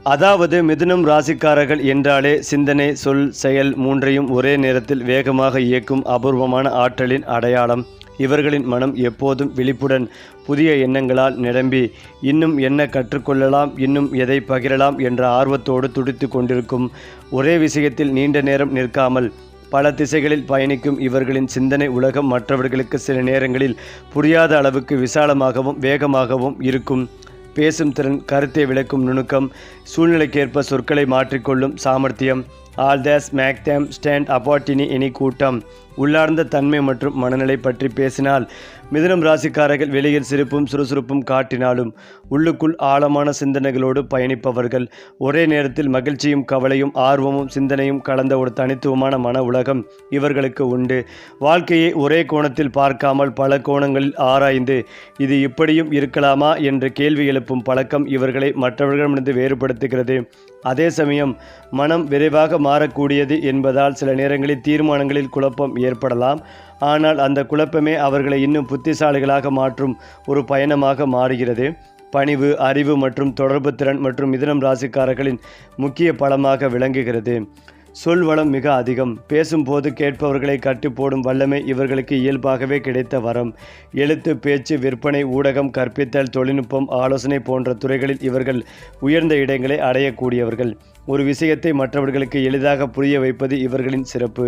அதாவது மிதுனம் ராசிக்காரர்கள் என்றாலே சிந்தனை, சொல், செயல் மூன்றையும் ஒரே நேரத்தில் வேகமாக இயக்கும் அபூர்வமான ஆற்றலின் அடையாளம். இவர்களின் மனம் எப்போதும் விழிப்புடன் புதிய எண்ணங்களால் நிரம்பி இன்னும் என்ன கற்றுக்கொள்ளலாம், இன்னும் எதை பகிரலாம் என்ற ஆர்வத்தோடு துடித்து கொண்டிருக்கும். ஒரே விஷயத்தில் நீண்ட நேரம் நிற்காமல் பல திசைகளில் பயணிக்கும் இவர்களின் சிந்தனை உலகம் மற்றவர்களுக்கு சில நேரங்களில் புரியாத அளவுக்கு விசாலமாகவும் வேகமாகவும் இருக்கும். பேசும் திறன், கருத்தை விளக்கும் நுணுக்கம், சூழ்நிலைக்கேற்ப சொற்களை மாற்றிக்கொள்ளும் சாமர்த்தியம், all these make them stand apart in any கூட்டம். உள்ளார்ந்த தன்மை மற்றும் மனநிலை பற்றி பேசினால் மிதுனம் ராசிக்காரர்கள் வெளியில் சிரிப்பும் சுறுசுறுப்பும் காட்டினாலும் உள்ளுக்குள் ஆழமான சிந்தனைகளோடு பயணிப்பவர்கள். ஒரே நேரத்தில் மகிழ்ச்சியும் கவலையும் ஆர்வமும் சிந்தனையும் கலந்த ஒரு தனித்துவமான மன உலகம் இவர்களுக்கு உண்டு. வாழ்க்கையை ஒரே கோணத்தில் பார்க்காமல் பல கோணங்களில் ஆராய்ந்து இது இப்படியும் இருக்கலாமா என்று கேள்வி எழுப்பும் பழக்கம் இவர்களை மற்றவர்களிடமிருந்து வேறுபடுத்துகிறது. அதே சமயம் மனம் விரைவாக மாறக்கூடியது என்பதால் சில நேரங்களில் தீர்மானங்களில் குழப்பம் ஏற்படலாம். ஆனால் அந்த குழப்பமே அவர்களை இன்னும் புத்திசாலிகளாக மாற்றும் ஒரு பயணமாக மாறுகிறது. பணிவு, அறிவு மற்றும் தொடர்பு திறன் மற்றும் மிதுனம் ராசிக்காரர்களின் முக்கிய பலமாக விளங்குகிறது. சொல் வளம் மிக அதிகம். பேசும்போது கேட்பவர்களை கட்டி போடும் வல்லமை இவர்களுக்கு இயல்பாகவே கிடைத்த வரம். எழுத்து, பேச்சு, விற்பனை, ஊடகம், கற்பித்தல், தொழில்நுட்பம், ஆலோசனை போன்ற துறைகளில் இவர்கள் உயர்ந்த இடங்களை அடையக்கூடியவர்கள். ஒரு விஷயத்தை மற்றவர்களுக்கு எளிதாக புரிய வைப்பது இவர்களின் சிறப்பு.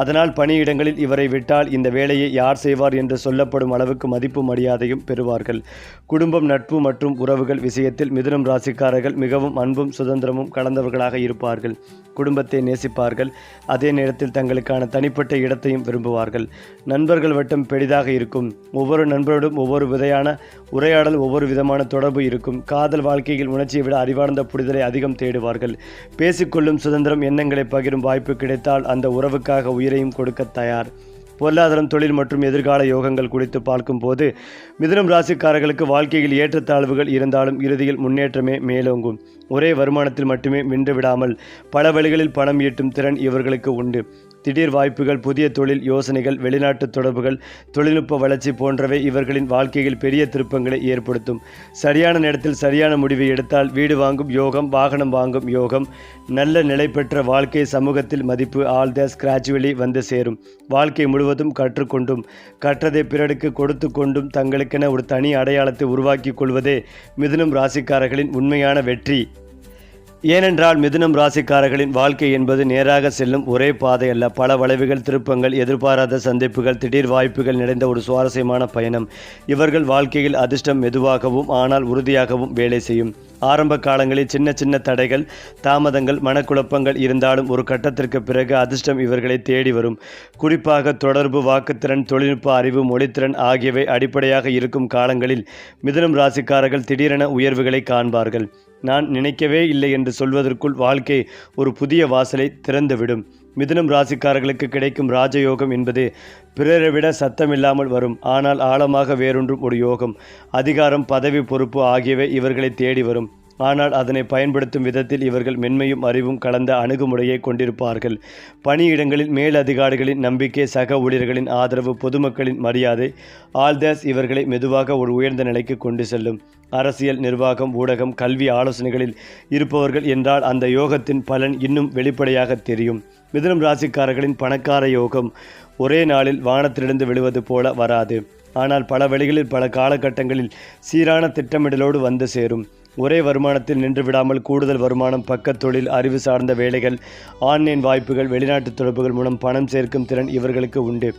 அதனால் பணியிடங்களில் இவரை விட்டால் இந்த வேலையை யார் செய்வார் என்று சொல்லப்படும் அளவுக்கு மதிப்பு மரியாதையும் பெறுவார்கள். குடும்பம், நட்பு மற்றும் உறவுகள் விஷயத்தில் மிதுனம் ராசிக்காரர்கள் மிகவும் அன்பும் சுதந்திரமும் கலந்தவர்களாக இருப்பார்கள். குடும்பத்தை நேசிப்பார்கள். அதே நேரத்தில் தங்களுக்கான தனிப்பட்ட இடத்தையும் விரும்புவார்கள். நண்பர்கள் வட்டம் பெரிதாக இருக்கும். ஒவ்வொரு நண்பரோடும் ஒவ்வொரு விதையான உரையாடல், ஒவ்வொரு விதமான தொடர்பு இருக்கும். காதல் வாழ்க்கையில் உணர்ச்சியை விட அறிவார்ந்த புரிதலை அதிகம் தேடுவார்கள். பேசிக்கொள்ளும் சுதந்திரம், எண்ணங்களை பகிரும் வாய்ப்பு கிடைத்தால் அந்த உறவுக்காக உயிரையும் கொடுக்க தயார். பொருளாதாரம், தொழில் மற்றும் எதிர்கால யோகங்கள் குறித்து பார்க்கும்போது மிதுனம் ராசிக்காரர்களுக்கு வாழ்க்கையில் ஏற்றத்தாழ்வுகள் இருந்தாலும் இறுதியில் முன்னேற்றமே மேலோங்கும். ஒரே வருமானத்தில் மட்டுமே நின்று விடாமல் பல வழிகளில் பணம் ஈட்டும் திறன் இவர்களுக்கு உண்டு. திடீர் வாய்ப்புகள், புதிய தொழில் யோசனைகள், வெளிநாட்டு தொடர்புகள், தொழில்நுட்ப வளர்ச்சி போன்றவை இவர்களின் வாழ்க்கையில் பெரிய திருப்பங்களை ஏற்படுத்தும். சரியான நேரத்தில் சரியான முடிவை எடுத்தால் வீடு வாங்கும் யோகம், வாகனம் வாங்கும் யோகம், நல்ல நிலை பெற்ற வாழ்க்கை, சமூகத்தில் மதிப்பு, ஆல் தேஸ் கிராஜுவலி வந்து சேரும். வாழ்க்கை முழுவதும் கற்றுக்கொண்டும் கற்றதை பிறருக்கு கொடுத்து கொண்டும் தங்களுக்கென ஒரு தனி அடையாளத்தை உருவாக்கி கொள்வதே மிதுனம் ராசிக்காரர்களின் உண்மையான வெற்றி. ஏனென்றால் மிதுனம் ராசிக்காரர்களின் வாழ்க்கை என்பது நேராக செல்லும் ஒரே பாதை அல்ல. பல வளைவுகள், திருப்பங்கள், எதிர்பாராத சந்திப்புகள், திடீர் வாய்ப்புகள் நிறைந்த ஒரு சுவாரஸ்யமான பயணம். இவர்கள் வாழ்க்கையில் அதிர்ஷ்டம் மெதுவாகவும் ஆனால் உறுதியாகவும் வேலை செய்யும். ஆரம்ப காலங்களில் சின்ன சின்ன தடைகள், தாமதங்கள், மனக்குழப்பங்கள் இருந்தாலும் ஒரு கட்டத்திற்கு பிறகு அதிர்ஷ்டம் இவர்களை தேடி வரும். குறிப்பாக தொடர்பு, வாக்குத்திறன், தொழில்நுட்ப அறிவு, மொழித்திறன் ஆகியவை அடிப்படையாக இருக்கும் காலங்களில் மிதுனம் ராசிக்காரர்கள் திடீரென உயர்வுகளை காண்பார்கள். நான் நினைக்கவே இல்லை என்று சொல்வதற்குள் வாழ்க்கை ஒரு புதிய வாசலை திறந்துவிடும். மிதுனம் ராசிக்காரர்களுக்கு கிடைக்கும் ராஜயோகம் என்பது பிறரை விட சத்தமில்லாமல் வரும், ஆனால் ஆழமாக வேரூன்றும் ஒரு யோகம். அதிகாரம், பதவி, பொறுப்பு ஆகியவை இவர்களை தேடி வரும். ஆனால் அதனை பயன்படுத்தும் விதத்தில் இவர்கள் மென்மையும் அறிவும் கலந்த அணுகுமுறையை கொண்டிருப்பார்கள். பணியிடங்களில் மேல் அதிகாரிகளின் நம்பிக்கை, சக ஊழியர்களின் ஆதரவு, பொதுமக்களின் மரியாதை, ஆல் தேஸ் இவர்களை மெதுவாக ஒரு உயர்ந்த நிலைக்கு கொண்டு செல்லும். அரசியல், நிர்வாகம், ஊடகம், கல்வி ஆலோசனைகளில் இருப்பவர்கள் என்றால் அந்த யோகத்தின் பலன் இன்னும் வெளிப்படையாக தெரியும். மிதுனம் ராசிக்காரர்களின் பணக்கார யோகம் ஒரே நாளில் வானத்திலிருந்து விழுவது போல வராது. ஆனால் பல வழிகளில் பல காலகட்டங்களில் சீரான திட்டமிடலோடு வந்து சேரும். ஒரே வருமானத்தில் நின்று விடாமல் கூடுதல் வருமானம், பக்கத் தொழில், அறிவு சார்ந்த வேலைகள், ஆன்லைன் வாய்ப்புகள், வெளிநாட்டு தொடர்புகள் மூலம் பணம் சேர்க்கும் திறன் இவர்களுக்கு உண்டு.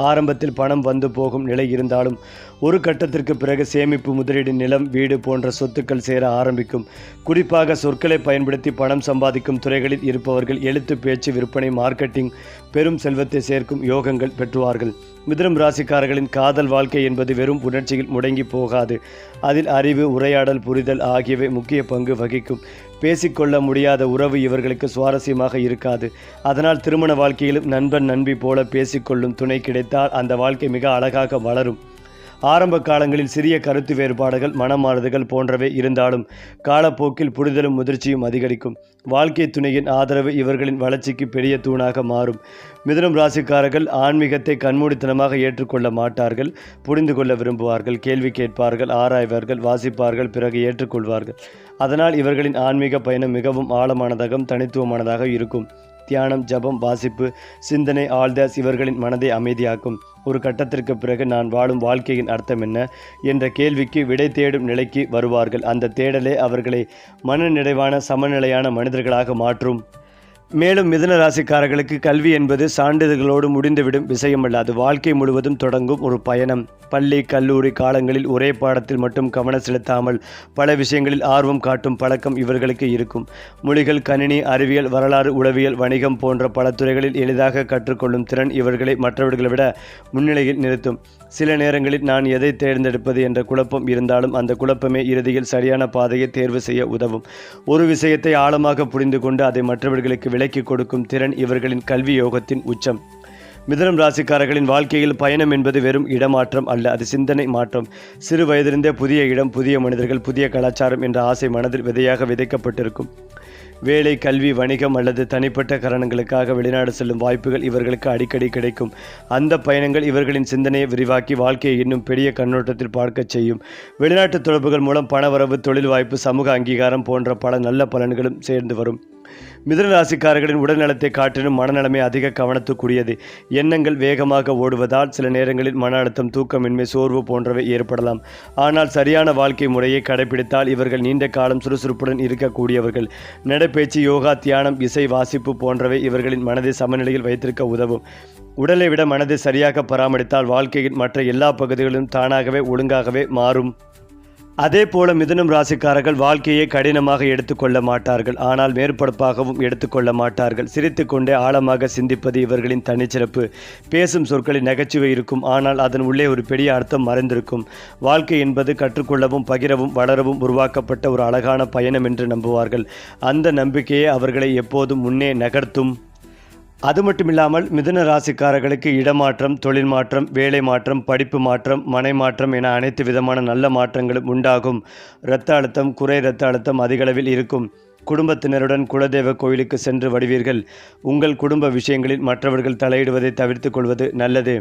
ஆரம்பத்தில் பணம் வந்து போகும் நிலை இருந்தாலும் ஒரு கட்டத்திற்கு பிறகு சேமிப்பு, முதலீடு, நிலம், வீடு போன்ற சொத்துக்கள் சேர ஆரம்பிக்கும். குறிப்பாக சொற்களை பயன்படுத்தி பணம் சம்பாதிக்கும் துறைகளில் இருப்பவர்கள் எழுத்து, பேச்சு, விற்பனை, மார்க்கெட்டிங் பெரும் செல்வத்தை சேர்க்கும் யோகங்கள் பெற்றுவார்கள். மிதுனம் ராசிக்காரர்களின் காதல் வாழ்க்கை என்பது வெறும் உணர்ச்சியில் முடங்கி போகாது. அதில் அறிவு, உரையாடல், புரிதல் ஆகியவை முக்கிய பங்கு வகிக்கும். பேசிக்கொள்ள முடியாத உறவு இவர்களுக்கு சுவாரஸ்யமாக இருக்காது. அதனால் திருமண வாழ்க்கையிலும் நண்பன், நண்பி போல பேசிக்கொள்ளும் துணை கிடைத்தால் அந்த வாழ்க்கை மிக அழகாக வளரும். ஆரம்ப காலங்களில் சிறிய கருத்து வேறுபாடுகள், மனமாறுதல்கள் போன்றவை இருந்தாலும் காலப்போக்கில் புரிதலும் முதிர்ச்சியும் அதிகரிக்கும். வாழ்க்கை துணையின் ஆதரவு இவர்களின் வளர்ச்சிக்கு பெரிய தூணாக மாறும். மிதுனம் ராசிக்காரர்கள் ஆன்மீகத்தை கண்மூடித்தனமாக ஏற்றுக்கொள்ள மாட்டார்கள். புரிந்து கொள்ள விரும்புவார்கள், கேள்வி கேட்பார்கள், ஆராய்வார்கள், வாசிப்பார்கள், பிறகு ஏற்றுக்கொள்வார்கள். அதனால் இவர்களின் ஆன்மீக பயணம் மிகவும் ஆழமானதாகவும் தனித்துவமானதாக இருக்கும். தியானம், ஜபம், வாசிப்பு, சிந்தனை, ஆழ்ந்தாஸ் இவர்களின் மனதை அமைதியாக்கும். ஒரு கட்டத்திற்கு பிறகு நான் வாழும் வாழ்க்கையின் அர்த்தம் என்ன என்ற கேள்விக்கு விடை தேடும் நிலைக்கு வருவார்கள். அந்த தேடலே அவர்களை மனநிறைவான சமநிலையான மனிதர்களாக மாற்றும். மேலும் மிதுன ராசிக்காரர்களுக்கு கல்வி என்பது சான்றிதழ்களோடு முடிந்துவிடும் விஷயமல்ல. அது வாழ்க்கை முழுவதும் தொடங்கும் ஒரு பயணம். பள்ளி, கல்லூரி காலங்களில் ஒரே பாடத்தில் மட்டும் கவனம் செலுத்தாமல் பல விஷயங்களில் ஆர்வம் காட்டும் பழக்கம் இவர்களுக்கு இருக்கும். மொழிகள், கணினி, அறிவியல், வரலாறு, உளவியல், வணிகம் போன்ற பல துறைகளில் எளிதாக கற்றுக்கொள்ளும் திறன் இவர்களை மற்றவர்களை விட முன்னிலையில் நிறுத்தும். சில நேரங்களில் நான் எதை தேர்ந்தெடுப்பது என்ற குழப்பம் இருந்தாலும் அந்த குழப்பமே இறுதியில் சரியான பாதையை தேர்வு செய்ய உதவும். ஒரு விஷயத்தை ஆழமாக புரிந்து கொண்டு அதை மற்றவர்களுக்கு விலக்கி கொடுக்கும் திறன் இவர்களின் கல்வி யோகத்தின் உச்சம். மிதுனம் ராசிக்காரர்களின் வாழ்க்கையில் பயணம் என்பது வெறும் இடமாற்றம் அல்ல, அது சிந்தனை மாற்றம். சிறு வயதிலிருந்தே புதிய இடம், புதிய மனிதர்கள், புதிய கலாச்சாரம் என்ற ஆசை மனதில் விதையாக விதைக்கப்பட்டிருக்கும். வேலை, கல்வி, வணிகம் அல்லது தனிப்பட்ட காரணங்களுக்காக வெளிநாடு செல்லும் வாய்ப்புகள் இவர்களுக்கு அடிக்கடி கிடைக்கும். அந்த பயணங்கள் இவர்களின் சிந்தனையை விரிவாக்கி வாழ்க்கையை இன்னும் பெரிய கண்ணோட்டத்தில் பார்க்கச் செய்யும். வெளிநாட்டு தொடர்புகள் மூலம் பணவரவு, தொழில் வாய்ப்பு, சமூக அங்கீகாரம் போன்ற பல நல்ல பலன்களும் சேர்ந்து வரும். மிதுன ராசிக்காரர்களின் உடல்நலத்தை காட்டிலும் மனநலமே அதிக கவனத்துக்குரியது. எண்ணங்கள் வேகமாக ஓடுவதால் சில நேரங்களில் மன அழுத்தம், தூக்கமின்மை, சோர்வு போன்றவை ஏற்படலாம். ஆனால் சரியான வாழ்க்கை முறையை கடைபிடித்தால் இவர்கள் நீண்ட காலம் சுறுசுறுப்புடன் இருக்கக்கூடியவர்கள். நடைப்பயிற்சி, யோகா, தியானம், இசை, வாசிப்பு போன்றவை இவர்களின் மனதை சமநிலையில் வைத்திருக்க உதவும். உடலை விட மனதை சரியாக பராமரித்தால் வாழ்க்கையின் மற்ற எல்லா பகுதிகளிலும் தானாகவே ஒழுங்காகவே மாறும். அதே போல மிதுனம் ராசிக்காரர்கள் வாழ்க்கையை கடினமாக எடுத்துக்கொள்ள மாட்டார்கள். ஆனால் மேற்பரப்பாகவும் எடுத்துக்கொள்ள மாட்டார்கள். சிரித்துக்கொண்டே ஆழமாக சிந்திப்பது இவர்களின் தனிச்சிறப்பு. பேசும் சொற்களில் நகைச்சுவை இருக்கும், ஆனால் அதன் உள்ளே ஒரு பெரிய அர்த்தம் மறைந்திருக்கும். வாழ்க்கை என்பது கற்றுக்கொள்ளவும், பகிரவும், வளரவும் உருவாக்கப்பட்ட ஒரு அழகான பயணம் என்று நம்புவார்கள். அந்த நம்பிக்கையே அவர்களை எப்போதும் முன்னே நகர்த்தும். அது மட்டுமில்லாமல் மிதுன ராசிக்காரர்களுக்கு இடமாற்றம், தொழில் மாற்றம், வேலை மாற்றம், படிப்பு மாற்றம், மனை மாற்றம் என அனைத்து விதமான நல்ல மாற்றங்களும் உண்டாகும். இரத்த அழுத்தம், குறை இரத்த அழுத்தம் அதிகளவில் இருக்கும். குடும்பத்தினருடன் குலதெய்வ கோயிலுக்கு சென்று வருவீர்கள். உங்கள் குடும்ப விஷயங்களில் மற்றவர்கள் தலையிடுவதை தவிர்த்து கொள்வது நல்லது.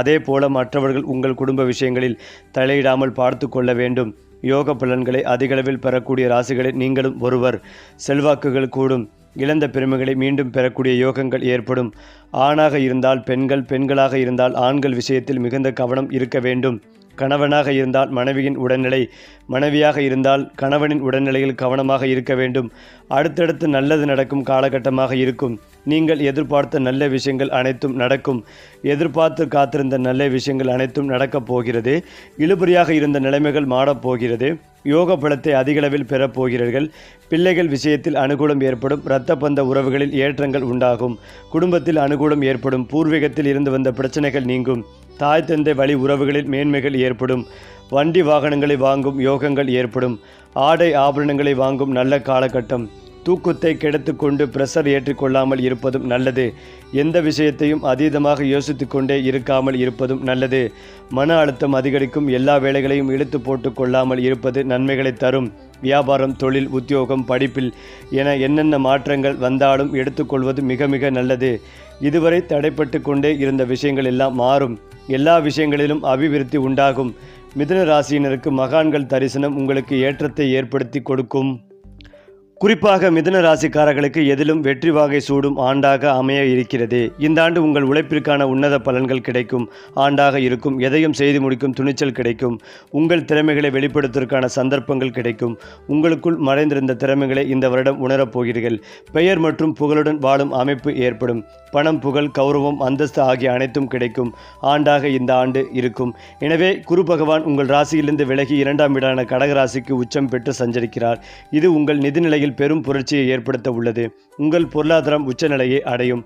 அதே போல மற்றவர்கள் உங்கள் குடும்ப விஷயங்களில் தலையிடாமல் பார்த்து கொள்ள வேண்டும். யோக பலன்களை அதிகளவில் பெறக்கூடிய ராசிகளில் நீங்களும் ஒருவர். செல்வாக்குகள் கூடும். இழந்த பெருமைகளை மீண்டும் பெறக்கூடிய யோகங்கள் ஏற்படும். ஆணாக இருந்தால் பெண்கள், பெண்களாக இருந்தால் ஆண்கள் விஷயத்தில் மிகுந்த கவனம் இருக்க வேண்டும். கணவனாக இருந்தால் மனைவியின் உடல்நிலை, மனைவியாக இருந்தால் கணவனின் உடல்நிலையில் கவனமாக இருக்க வேண்டும். அடுத்தடுத்து நல்லது நடக்கும் காலகட்டமாக இருக்கும். நீங்கள் எதிர்பார்த்த நல்ல விஷயங்கள் அனைத்தும் நடக்கும். எதிர்பார்த்து காத்திருந்த நல்ல விஷயங்கள் அனைத்தும் நடக்கப் போகிறது. இழுபறியாக இருந்த நிலைமைகள் மாறப்போகிறது. யோக பலத்தை அதிகளவில் பெறப்போகிறீர்கள். பிள்ளைகள் விஷயத்தில் அனுகூலம் ஏற்படும். இரத்த பந்த உறவுகளில் ஏற்றங்கள் உண்டாகும். குடும்பத்தில் அனுகூலம் ஏற்படும். பூர்வீகத்தில் இருந்து வந்த பிரச்சனைகள் நீங்கும். தாய் தந்தை வழி உறவுகளில் மேன்மைகள் ஏற்படும். வண்டி வாகனங்களை வாங்கும் யோகங்கள் ஏற்படும். ஆடை ஆபரணங்களை வாங்கும் நல்ல காலகட்டம். தூக்கத்தை கெடுத்து கொண்டு பிரஷர் ஏற்றிக்கொள்ளாமல் இருப்பதும் நல்லது. எந்த விஷயத்தையும் அதீதமாக யோசித்து கொண்டே இருக்காமல் இருப்பதும் நல்லது. மன அழுத்தம் அதிகரிக்கும். எல்லா வேலைகளையும் இழுத்து போட்டு கொள்ளாமல் இருப்பது நன்மைகளை தரும். வியாபாரம், தொழில், உத்தியோகம், படிப்பில் என என்னென்ன மாற்றங்கள் வந்தாலும் எடுத்துக்கொள்வது மிக மிக நல்லது. இதுவரை தடைப்பட்டு கொண்டே இருந்த விஷயங்கள் எல்லாம் மாறும். எல்லா விஷயங்களிலும் அபிவிருத்தி உண்டாகும். மிதுன ராசியினருக்கு மகான்கள் தரிசனம் உங்களுக்கு ஏற்றத்தை ஏற்படுத்தி கொடுக்கும். குறிப்பாக மிதுன ராசிக்காரர்களுக்கு எதிலும் வெற்றி வாகை சூடும் ஆண்டாக அமைய இருக்கிறது. இந்த ஆண்டு உங்கள் உழைப்பிற்கான உன்னத பலன்கள் கிடைக்கும் ஆண்டாக இருக்கும். எதையும் செய்து முடிக்கும் துணிச்சல் கிடைக்கும். உங்கள் திறமைகளை வெளிப்படுத்துவதற்கான சந்தர்ப்பங்கள் கிடைக்கும். உங்களுக்குள் மறைந்திருந்த திறமைகளை இந்த வருடம் உணரப் போகிறீர்கள். பெயர் மற்றும் புகழுடன் வாழும் அமைப்பு ஏற்படும். பணம், புகழ், கௌரவம், அந்தஸ்து ஆகிய அனைத்தும் கிடைக்கும் ஆண்டாக இந்த ஆண்டு இருக்கும். எனவே குரு பகவான் உங்கள் ராசியிலிருந்து விலகி 2ஆம் வீடான கடக ராசிக்கு உச்சம் பெற்று சஞ்சரிக்கிறார். இது உங்கள் நிதிநிலையில் பெரும் புரட்சியை ஏற்படுத்த உள்ளது. உங்கள் பொருளாதாரம் உச்சநிலையை அடையும்.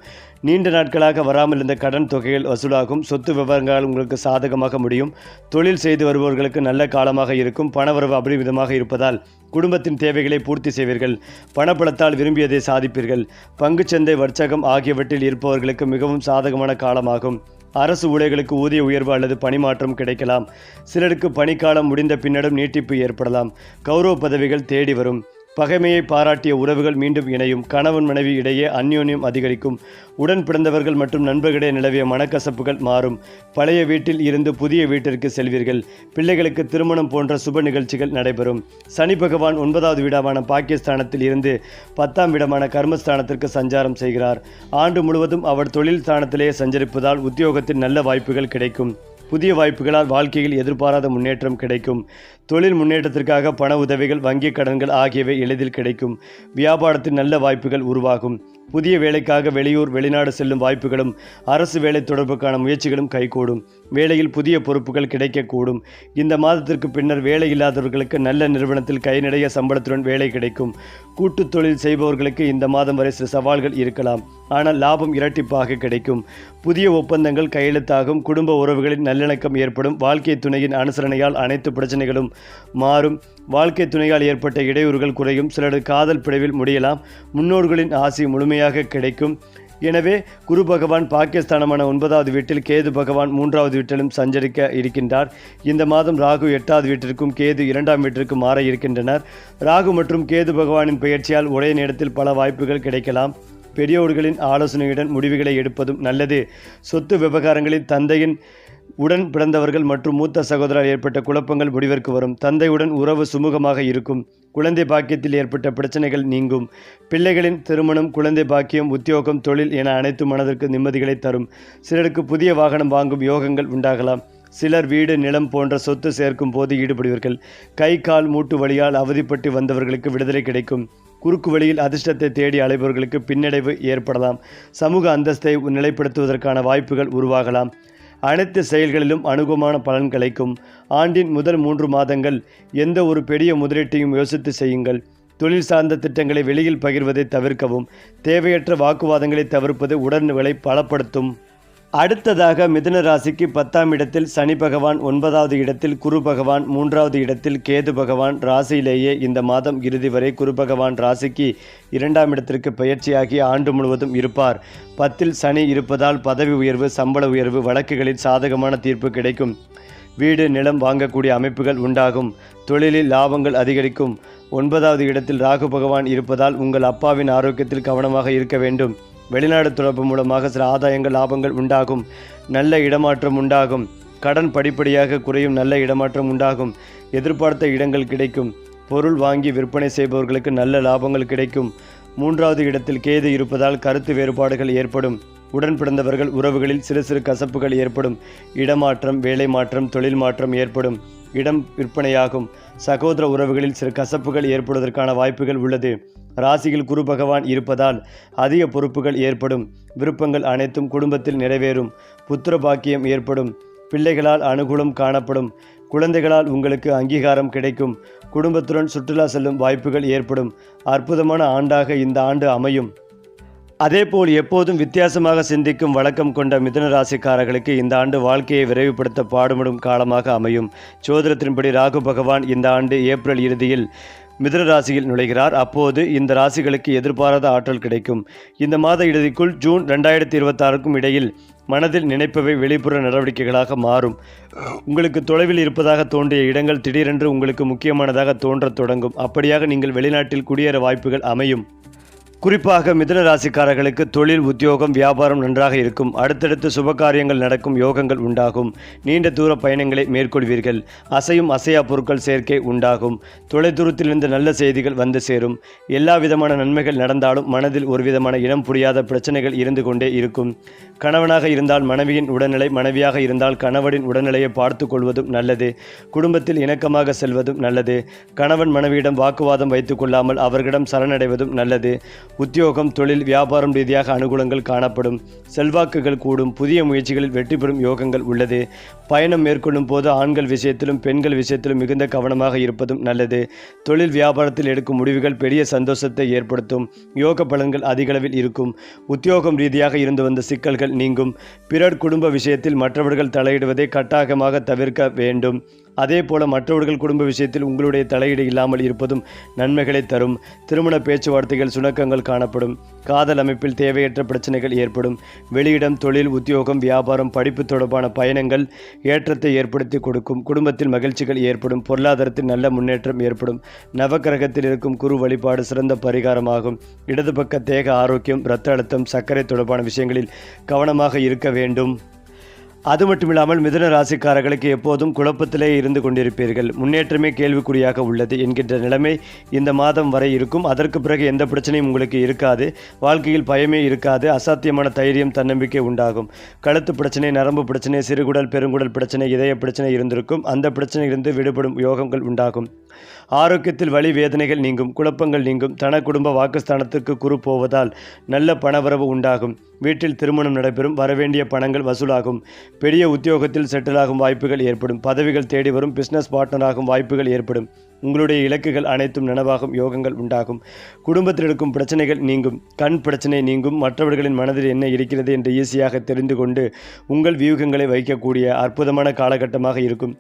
நீண்ட நாட்களாக வராமல் இருந்த கடன் தொகைகள் வசூலாகும். சொத்து விவரங்கள் உங்களுக்கு சாதகமாக முடியும். தொழில் செய்து வருபவர்களுக்கு நல்ல காலமாக இருக்கும். பணவரவு அபரிமிதமாக இருப்பதால் குடும்பத்தின் தேவைகளை பூர்த்தி செய்வீர்கள். பணப்பலத்தால் விரும்பியதை சாதிப்பீர்கள். பங்குச்சந்தை, வர்த்தகம் ஆகியவற்றில் இருப்பவர்களுக்கு மிகவும் சாதகமான காலமாகும். அரசு ஊழியர்களுக்கு ஊதிய உயர்வு அல்லது பணிமாற்றம் கிடைக்கலாம். சிலருக்கு பணிக்காலம் முடிந்த பின்னரும் நீட்டிப்பு ஏற்படலாம். கௌரவ பதவிகள் தேடி வரும். பகைமையை பாராட்டிய உறவுகள் மீண்டும் இணையும். கணவன் மனைவி இடையே அந்யோன்யம் அதிகரிக்கும். உடன் பிறந்தவர்கள் மற்றும் நண்பர்களிடையே நிலவிய மனக்கசப்புகள் மாறும். பழைய வீட்டில் இருந்து புதிய வீட்டிற்கு செல்வீர்கள். பிள்ளைகளுக்கு திருமணம் போன்ற சுப நிகழ்ச்சிகள் நடைபெறும். சனி பகவான் 9வது வீடான பாக்கியஸ்தானத்தில் இருந்து 10ஆம் வீடமான கர்மஸ்தானத்திற்கு சஞ்சாரம் செய்கிறார். ஆண்டு முழுவதும் அவர் தொழில் ஸ்தானத்திலேயே சஞ்சரிப்பதால் உத்தியோகத்தில் நல்ல வாய்ப்புகள் கிடைக்கும். புதிய வாய்ப்புகளால் வாழ்க்கையில் எதிர்பாராத முன்னேற்றம் கிடைக்கும். தொழில் முன்னேற்றத்திற்காக பண உதவிகள், வங்கிக் கடன்கள் ஆகியவை எளிதில் கிடைக்கும். வியாபாரத்தில் நல்ல வாய்ப்புகள் உருவாகும். புதிய வேலைக்காக வெளியூர், வெளிநாடு செல்லும் வாய்ப்புகளும் அரசு வேலை தொடர்புக்கான முயற்சிகளும் கைகூடும். வேலையில் புதிய பொறுப்புகள் கிடைக்கக்கூடும். இந்த மாதத்திற்கு பின்னர் வேலை இல்லாதவர்களுக்கு நல்ல நிறுவனத்தில் கை நிறைய சம்பளத்துடன் வேலை கிடைக்கும். கூட்டுத் தொழில் செய்பவர்களுக்கு இந்த மாதம் வரை சில சவால்கள் இருக்கலாம். ஆனால் லாபம் இரட்டிப்பாக கிடைக்கும். புதிய ஒப்பந்தங்கள் கையெழுத்தாகும். குடும்ப உறவுகளின் நல்லிணக்கம் ஏற்படும். வாழ்க்கை துணையின் அனுசரணையால் அனைத்து பிரச்சனைகளும் மாறும். வாழ்க்கை துணையால் ஏற்பட்ட இடையூறுகள் குறையும். சிலரது காதல் பிளவில் முடியலாம். முன்னோர்களின் ஆசி முழுமையாக கிடைக்கும். எனவே குரு பகவான் பாக்கியஸ்தானமான 9வது வீட்டில், கேது பகவான் 3வது வீட்டிலும் சஞ்சரிக்க இருக்கின்றார். இந்த மாதம் ராகு 8வது வீட்டிற்கும் கேது 2ஆம் வீட்டிற்கும் மாற இருக்கின்றனர். ராகு மற்றும் கேது பகவானின் பெயர்ச்சியால் ஒரே நேரத்தில் பல வாய்ப்புகள் கிடைக்கலாம். பெரியோர்களின் ஆலோசனையுடன் முடிவுகளை எடுப்பதும் நல்லது. சொத்து விவகாரங்களில் தந்தையின் உடன் பிறந்தவர்கள் மற்றும் மூத்த சகோதரரால் ஏற்பட்ட குழப்பங்கள் முடிவிற்கு வரும். தந்தையுடன் உறவு சுமூகமாக இருக்கும். குழந்தை பாக்கியத்தில் ஏற்பட்ட பிரச்சனைகள் நீங்கும். பிள்ளைகளின் திருமணம், குழந்தை பாக்கியம், உத்தியோகம், தொழில் என அனைத்து மனதிற்கு நிம்மதிகளை தரும். சிலருக்கு புதிய வாகனம் வாங்கும் யோகங்கள் உண்டாகலாம். சிலர் வீடு, நிலம் போன்ற சொத்து சேர்க்கும் போது ஈடுபடுவீர்கள். கை கால் மூட்டு வலியால் அவதிப்பட்டு வந்தவர்களுக்கு விடுதலை கிடைக்கும். குறுக்கு வழியில் அதிர்ஷ்டத்தை தேடி அலைபவர்களுக்கு பின்னடைவு ஏற்படலாம். சமூக அந்தஸ்தை நிலைப்படுத்துவதற்கான வாய்ப்புகள் உருவாகலாம். அனைத்து செயல்களிலும் அனுகூலமான பலன் கிடைக்கும். ஆண்டின் முதல் 3 மாதங்கள் எந்த ஒரு பெரிய முதலீட்டையும் யோசித்து செய்யுங்கள். தொழில் சார்ந்த திட்டங்களை வெளியில் பகிர்வதை தவிர்க்கவும். தேவையற்ற வாக்குவாதங்களை தவிர்ப்பது உடல்நிலை பலப்படுத்தும். அடுத்ததாக மிதுன ராசிக்கு 10ஆம் இடத்தில் சனி பகவான், 9வது இடத்தில் குரு பகவான், 3வது இடத்தில் கேது பகவான். ராசியிலேயே இந்த மாதம் இறுதி வரை குரு பகவான் ராசிக்கு 2ஆம் இடத்திற்கு பயிற்சியாகி ஆண்டு முழுவதும் இருப்பார். 10ல் சனி இருப்பதால் பதவி உயர்வு, சம்பள உயர்வு, வழக்குகளில் சாதகமான தீர்ப்பு கிடைக்கும். வீடு, நிலம் வாங்கக்கூடிய அமைப்புகள் உண்டாகும். தொழிலில் லாபங்கள் அதிகரிக்கும். 9வது இடத்தில் ராகு பகவான் இருப்பதால் உங்கள் அப்பாவின் ஆரோக்கியத்தில் கவனமாக இருக்க வேண்டும். வெளிநாடு தொடர்பு மூலமாக சில ஆதாயங்கள், லாபங்கள் உண்டாகும். நல்ல இடமாற்றம் உண்டாகும். கடன் படிப்படியாக குறையும். நல்ல இடமாற்றம் உண்டாகும். எதிர்பார்த்த இடங்கள் கிடைக்கும். பொருள் வாங்கி விற்பனை செய்பவர்களுக்கு நல்ல லாபங்கள் கிடைக்கும். 3வது இடத்தில் கேது இருப்பதால் கருத்து வேறுபாடுகள் ஏற்படும். உடன் பிறந்தவர்கள் உறவுகளில் சிறு சிறு கசப்புகள் ஏற்படும். இடமாற்றம், வேலை மாற்றம், தொழில் மாற்றம் ஏற்படும். இடம் விற்பனையாகும். சகோதர உறவுகளில் சில கசப்புகள் ஏற்படுவதற்கான வாய்ப்புகள் உள்ளது. ராசியில் குரு பகவான் இருப்பதால் அதிக பொறுப்புகள் ஏற்படும். விருப்பங்கள் அனைத்தும் குடும்பத்தில் நிறைவேறும். புத்திர பாக்கியம் ஏற்படும். பிள்ளைகளால் அனுகூலம் காணப்படும். குழந்தைகளால் உங்களுக்கு அங்கீகாரம் கிடைக்கும். குடும்பத்துடன் சுற்றுலா செல்லும் வாய்ப்புகள் ஏற்படும். அற்புதமான ஆண்டாக இந்த ஆண்டு அமையும். அதேபோல் எப்போதும் வித்தியாசமாக சிந்திக்கும் வழக்கம் கொண்ட மிதுன ராசிக்காரர்களுக்கு இந்த ஆண்டு வாழ்க்கையை விரைவுபடுத்த பாடுபடும் காலமாக அமையும். ஜோதிடத்தின்படி ராகு பகவான் இந்த ஆண்டு ஏப்ரல் இறுதியில் மிதுன ராசியில் நுழைகிறார். அப்போது இந்த ராசிகளுக்கு எதிர்பாராத ஆற்றல் கிடைக்கும். இந்த மாத இறுதிக்குள் ஜூன் 2026க்கும் இடையில் மனதில் நினைப்பவை வெளிப்புற நடவடிக்கைகளாக மாறும். உங்களுக்கு தொலைவில் இருப்பதாக தோன்றிய இடங்கள் திடீரென்று உங்களுக்கு முக்கியமானதாக தோன்றத் தொடங்கும். அப்படியாக நீங்கள் வெளிநாட்டில் குடியேற வாய்ப்புகள் அமையும். குறிப்பாக மிதுன ராசிக்காரர்களுக்கு தொழில், உத்தியோகம், வியாபாரம் நன்றாக இருக்கும். அடுத்தடுத்து சுபகாரியங்கள் நடக்கும் யோகங்கள் உண்டாகும். நீண்ட தூர பயணங்களை மேற்கொள்வீர்கள். அசையும் அசையா பொருட்கள் சேர்க்கை உண்டாகும். தொலைதூரத்திலிருந்து நல்ல செய்திகள் வந்து சேரும். எல்லா விதமான நன்மைகள் நடந்தாலும் மனதில் ஒரு விதமான இனம் புரியாத பிரச்சனைகள் இருந்து கொண்டே இருக்கும். கணவனாக இருந்தால் மனைவியின் உடல்நிலை, மனைவியாக இருந்தால் கணவனின் உடல்நிலையை பார்த்து கொள்வதும் நல்லது. குடும்பத்தில் இணக்கமாக செல்வதும் நல்லது. கணவன் மனைவியிடம் வாக்குவாதம் வைத்துக் கொள்ளாமல் அவர்களிடம் சரணடைவதும் நல்லது. உத்தியோகம், தொழில், வியாபாரம் ரீதியாக அனுகூலங்கள் காணப்படும். செல்வாக்குகள் கூடும். புதிய முயற்சிகளில் வெற்றி பெறும் யோகங்கள் உள்ளது. பயணம் மேற்கொள்ளும் போது ஆண்கள் விஷயத்திலும் பெண்கள் விஷயத்திலும் மிகுந்த கவனமாக இருப்பதும் நல்லது. தொழில் வியாபாரத்தில் எடுக்கும் முடிவுகள் பெரிய சந்தோஷத்தை ஏற்படுத்தும். யோக பலன்கள் அதிகளவில் இருக்கும். உத்தியோகம் ரீதியாக இருந்து வந்த சிக்கல்கள் நீங்கும். பிறர் குடும்ப விஷயத்தில் மற்றவர்கள் தலையிடுவதை கட்டாயமாக தவிர்க்க வேண்டும். அதே போல மற்றவர்கள் குடும்ப விஷயத்தில் உங்களுடைய தலையீடு இல்லாமல் இருப்பதும் நன்மைகளை தரும். திருமண பேச்சுவார்த்தைகள் சுணக்கங்கள் காணப்படும். காதல் அமைப்பில் தேவையற்ற பிரச்சனைகள் ஏற்படும். வெளியிடம், தொழில், உத்தியோகம், வியாபாரம், படிப்பு தொடர்பான பயணங்கள் ஏற்றத்தை ஏற்படுத்தி கொடுக்கும். குடும்பத்தில் மகிழ்ச்சிகள் ஏற்படும். பொருளாதாரத்தில் நல்ல முன்னேற்றம் ஏற்படும். நவக்கிரகத்தில் இருக்கும் குரு வழிபாடு சிறந்த பரிகாரமாகும். இடது பக்க தேக ஆரோக்கியம், இரத்த அழுத்தம், சர்க்கரை தொடர்பான விஷயங்களில் கவனமாக இருக்க வேண்டும். அது மட்டுமில்லாமல் மிதுன ராசிக்காரர்களுக்கு எப்போதும் குழப்பத்திலே இருந்து கொண்டிருப்பீர்கள். முன்னேற்றமே கேள்விக்குறியாக உள்ளது என்கின்ற நிலைமை இந்த மாதம் வரை இருக்கும். அதற்கு பிறகு எந்த பிரச்சனையும் உங்களுக்கு இருக்காது. வாழ்க்கையில் பயமே இருக்காது. அசாத்தியமான தைரியம், தன்னம்பிக்கை உண்டாகும். கழுத்து பிரச்சனை, நரம்பு பிரச்சனை, சிறுகுடல், பெருங்குடல் பிரச்சனை, இதய பிரச்சனை இருந்திருக்கும். அந்த பிரச்சனையிலிருந்து விடுபடும் யோகங்கள் உண்டாகும். ஆரோக்கியத்தில் வலி வேதனைகள் நீங்கும். குழப்பங்கள் நீங்கும். தன குடும்ப வாக்குஸ்தானத்திற்கு குரு போவதால் நல்ல பணவரவு உண்டாகும். வீட்டில் திருமணம் நடைபெறும். வரவேண்டிய பணங்கள் வசூலாகும். பெரிய உத்தியோகத்தில் செட்டிலாகும் வாய்ப்புகள் ஏற்படும். பதவிகள் தேடி வரும். பிஸ்னஸ் பார்ட்னராகும் வாய்ப்புகள் ஏற்படும். உங்களுடைய இலக்குகள் அனைத்தும் நனவாகும். யோகங்கள் உண்டாகும். குடும்பத்தில் இருக்கும் பிரச்சனைகள் நீங்கும். கண் பிரச்சனை நீங்கும். மற்றவர்களின் மனதில் என்ன இருக்கிறது என்று ஈஸியாக தெரிந்து கொண்டு உங்கள் வியூகங்களை வைக்கக்கூடிய அற்புதமான காலகட்டமாக இருக்கும்.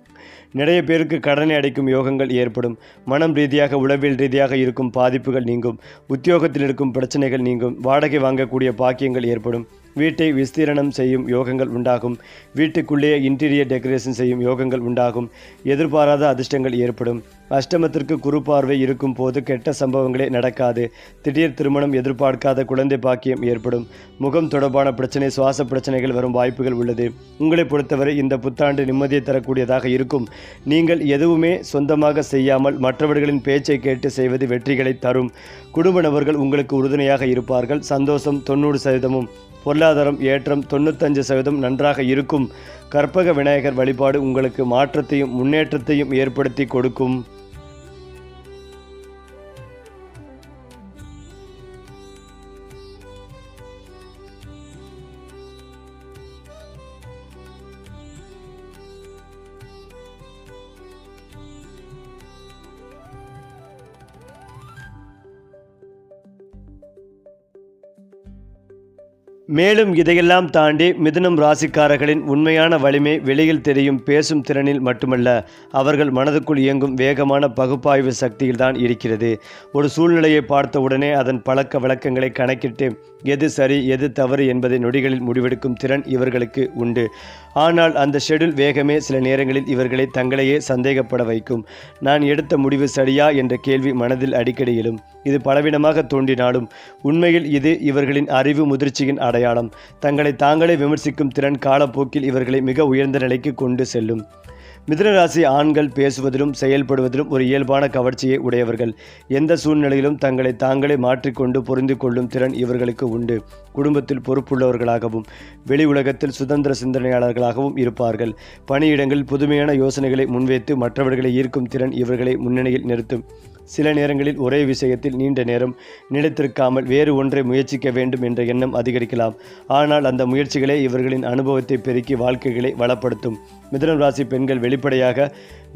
நிறைய பேருக்கு கடனை அடைக்கும் யோகங்கள் ஏற்படும். மனம் ரீதியாக, உளவியல் ரீதியாக இருக்கும் பாதிப்புகள் நீங்கும். உத்தியோகத்தில் இருக்கும் பிரச்சனைகள் நீங்கும். வாடகை வாங்கக்கூடிய பாக்கியங்கள் ஏற்படும். வீட்டை விஸ்தீரணம் செய்யும் யோகங்கள் உண்டாகும். வீட்டுக்குள்ளேயே இன்டீரியர் டெக்கரேஷன் செய்யும் யோகங்கள் உண்டாகும். எதிர்பாராத அதிர்ஷ்டங்கள் ஏற்படும். அஷ்டமத்திற்கு குரு பார்வை இருக்கும் போது கெட்ட சம்பவங்களே நடக்காது. திடீர் திருமணம், எதிர்பார்க்காத குழந்தை பாக்கியம் ஏற்படும். முகம் தொடர்பான பிரச்சனை, சுவாச பிரச்சனைகள் வரும் வாய்ப்புகள் உள்ளது. உங்களை பொறுத்தவரை இந்த புத்தாண்டு நிம்மதியை தரக்கூடியதாக இருக்கும். நீங்கள் எதுவுமே சொந்தமாக செய்யாமல் மற்றவர்களின் பேச்சை கேட்டு செய்வது வெற்றிகளை தரும். குடும்ப நபர்கள் உங்களுக்கு உறுதுணையாக இருப்பார்கள். சந்தோஷம் 90%, பொருளாதாரம் ஏற்றம் 95% நன்றாக இருக்கும். கற்பக விநாயகர் வழிபாடு உங்களுக்கு மாற்றத்தையும் முன்னேற்றத்தையும் ஏற்படுத்தி கொடுக்கும். மேலும் இதையெல்லாம் தாண்டி மிதுனம் ராசிக்காரர்களின் உண்மையான வலிமை வெளியில் தெரியும் பேசும் திறனில் மட்டுமல்ல, அவர்கள் மனதுக்குள் இயங்கும் வேகமான பகுப்பாய்வு சக்தியில்தான் இருக்கிறது. ஒரு சூழ்நிலையை பார்த்த உடனே அதன் பழக்க வழக்கங்களை கணக்கிட்டு எது சரி எது தவறு என்பதை நொடிகளில் முடிவெடுக்கும் திறன் இவர்களுக்கு உண்டு. ஆனால் அந்த ஷெட்யூல் வேகமே சில நேரங்களில் இவர்களை தங்களையே சந்தேகப்பட வைக்கும். நான் எடுத்த முடிவு சரியா என்ற கேள்வி மனதில் அடிக்கடி எழும். இது பலவீனமாக தோன்றினாலும் உண்மையில் இது இவர்களின் அறிவு முதிர்ச்சியின் அடையாளம். தங்களை தாங்களே விமர்சிக்கும் திறன் காலப்போக்கில் இவர்களை மிக உயர்ந்த நிலைக்கு கொண்டு செல்லும். மிதுனராசி ஆண்கள் பேசுவதிலும் செயல்படுவதிலும் ஒரு இயல்பான கவர்ச்சியை உடையவர்கள். எந்த சூழ்நிலையிலும் தங்களை தாங்களே மாற்றிக்கொண்டு புரிந்து கொள்ளும் திறன் இவர்களுக்கு உண்டு. குடும்பத்தில் பொறுப்புள்ளவர்களாகவும் வெளி உலகத்தில் சுதந்திர சிந்தனையாளர்களாகவும் இருப்பார்கள். பணியிடங்களில் புதுமையான யோசனைகளை முன்வைத்து மற்றவர்களை ஈர்க்கும் திறன் இவர்களை முன்னணியில் நிறுத்தும். சில நேரங்களில் ஒரே விஷயத்தில் நீண்ட நேரம் நிலைத்திருக்காமல் வேறு ஒன்றை முயற்சிக்க வேண்டும் என்ற எண்ணம் அதிகரிக்கலாம். ஆனால் அந்த முயற்சிகளே இவர்களின் அனுபவத்தை பெருக்கி வாழ்க்கைகளை வளப்படுத்தும். மிதுனம் ராசி பெண்கள் வெளிப்படையாக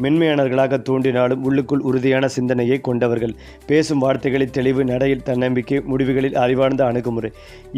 மென்மையானவர்களாக தோன்றினாலும் உள்ளுக்குள் உறுதியான சிந்தனையை கொண்டவர்கள். பேசும் வார்த்தைகளில் தெளிவு, நடையில் தன்னம்பிக்கை, முடிவுகளில் அறிவார்ந்த அணுகுமுறை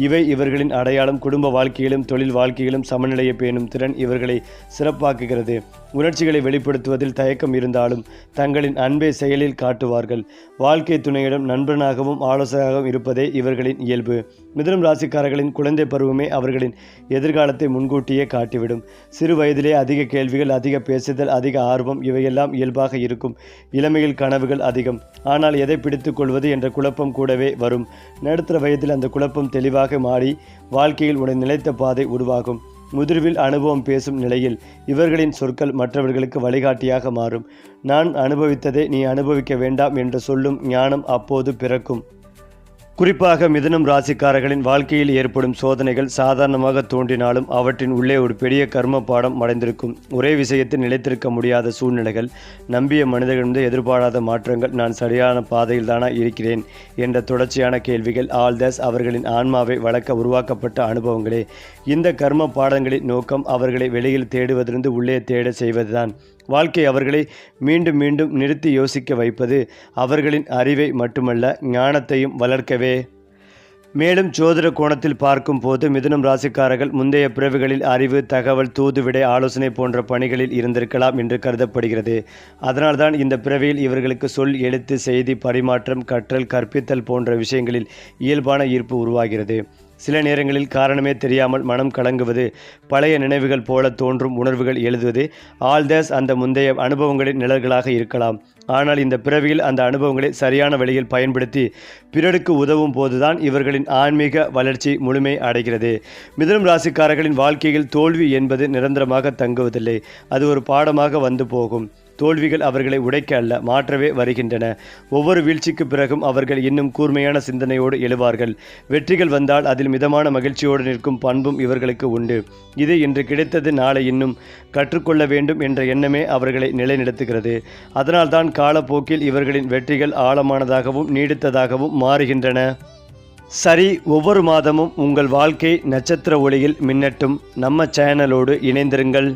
இவை இவர்களின் அடையாளம். குடும்ப வாழ்க்கையிலும் தொழில் வாழ்க்கையிலும் சமநிலையை பேணும் திறன் இவர்களை சிறப்பாக்குகிறது. உணர்ச்சிகளை வெளிப்படுத்துவதில் தயக்கம் இருந்தாலும் தங்களின் அன்பை செயலில் காட்டுவார்கள். வாழ்க்கை துணையிடம் நண்பனாகவும் ஆலோசகராகவும் இருப்பதே இவர்களின் இயல்பு. மிதுனம் ராசிக்காரர்களின் குழந்தை பருவமே அவர்களின் எதிர்காலத்தை முன்கூட்டியே காட்டிவிடும். சிறு வயதிலே அதிக கேள்விகள், அதிக பேசுதல், அதிக ஆர்வம் இவையெல்லாம் இயல்பாக இருக்கும். இளமையில் கனவுகள் அதிகம். ஆனால் எதை பிடித்துக் கொள்வது என்ற குழப்பம் கூடவே வரும். நடுத்தர வயதில் அந்த குழப்பம் தெளிவாக மாறி வாழ்க்கையில் உடைய நிலைத்த பாதை உருவாகும். முதிர்வில் அனுபவம் பேசும் நிலையில் இவர்களின் சொற்கள் மற்றவர்களுக்கு வழிகாட்டியாக மாறும். நான் அனுபவித்ததை நீ அனுபவிக்க வேண்டாம் என்று சொல்லும் ஞானம் அப்போது பிறக்கும். குறிப்பாக மிதுனம் ராசிக்காரர்களின் வாழ்க்கையில் ஏற்படும் சோதனைகள் சாதாரணமாக தோன்றினாலும் அவற்றின் உள்ளே ஒரு பெரிய கர்ம பாடம் மறைந்திருக்கும். ஒரே விஷயத்தில் நிலைத்திருக்க முடியாத சூழ்நிலைகள், நம்பிய மனிதர்களிடம் எதிர்பாராத மாற்றங்கள், நான் சரியான பாதையில் தானா இருக்கிறேன் என்ற தொடர்ச்சியான கேள்விகள், ஆல்தஸ் அவர்களின் ஆன்மாவை வளர்க்க உருவாக்கப்பட்ட அனுபவங்களே. இந்த கர்ம பாடங்களின் நோக்கம் அவர்களை வெளியில் தேடுவதிலிருந்து உள்ளே தேட செய்வதுதான். வாழ்க்கை அவர்களை மீண்டும் மீண்டும் நிறுத்தி யோசிக்க வைப்பது, அவர்களின் அறிவை மட்டுமல்ல ஞானத்தையும் வளர்க்கவே. மேலும் ஜோதிட கோணத்தில் பார்க்கும் போது மிதுனம் ராசிக்காரர்கள் முந்தைய பிறவிகளில் அறிவு, தகவல், தூதுவிடை, ஆலோசனை போன்ற பணிகளில் இருந்திருக்கலாம் என்று கருதப்படுகிறது. அதனால்தான் இந்த பிறவியில் இவர்களுக்கு சொல், எழுத்து, செய்தி பரிமாற்றம், கற்றல், கற்பித்தல் போன்ற விஷயங்களில் இயல்பான ஈர்ப்பு உருவாகிறது. சில நேரங்களில் காரணமே தெரியாமல் மனம் கலங்குவது, பழைய நினைவுகள் போல தோன்றும் உணர்வுகள் எழுதுவது ஆல்தஸ் அந்த முந்தைய அனுபவங்களின் நிழல்களாக இருக்கலாம். ஆனால் இந்த பிறவியில் அந்த அனுபவங்களை சரியான வழியில் பயன்படுத்தி பிறருக்கு உதவும் போதுதான் இவர்களின் ஆன்மீக வளர்ச்சி முழுமை அடைகிறது. மிதுனம் ராசிக்காரர்களின் வாழ்க்கையில் தோல்வி என்பது நிரந்தரமாக தங்குவதில்லை. அது ஒரு பாடமாக வந்து போகும். தோல்விகள் அவர்களை உடைக்க அல்ல, மாற்றவே வருகின்றன. ஒவ்வொரு வீழ்ச்சிக்கு பிறகும் அவர்கள் இன்னும் கூர்மையான சிந்தனையோடு எழுவார்கள். வெற்றிகள் வந்தால் அதில் மிதமான மகிழ்ச்சியோடு நிற்கும் பண்பும் இவர்களுக்கு உண்டு. இது இன்று கிடைத்தது நாளை இன்னும் கற்றுக்கொள்ள வேண்டும் என்ற எண்ணமே அவர்களை நிலைநிறுத்துகிறது. அதனால்தான் காலப்போக்கில் இவர்களின் வெற்றிகள் ஆழமானதாகவும் நீடித்ததாகவும் மாறுகின்றன. சரி, ஒவ்வொரு மாதமும் உங்கள் வாழ்க்கை நட்சத்திர ஒளியில் மின்னட்டும். நம்ம சேனலோடு இணைந்திருங்கள்.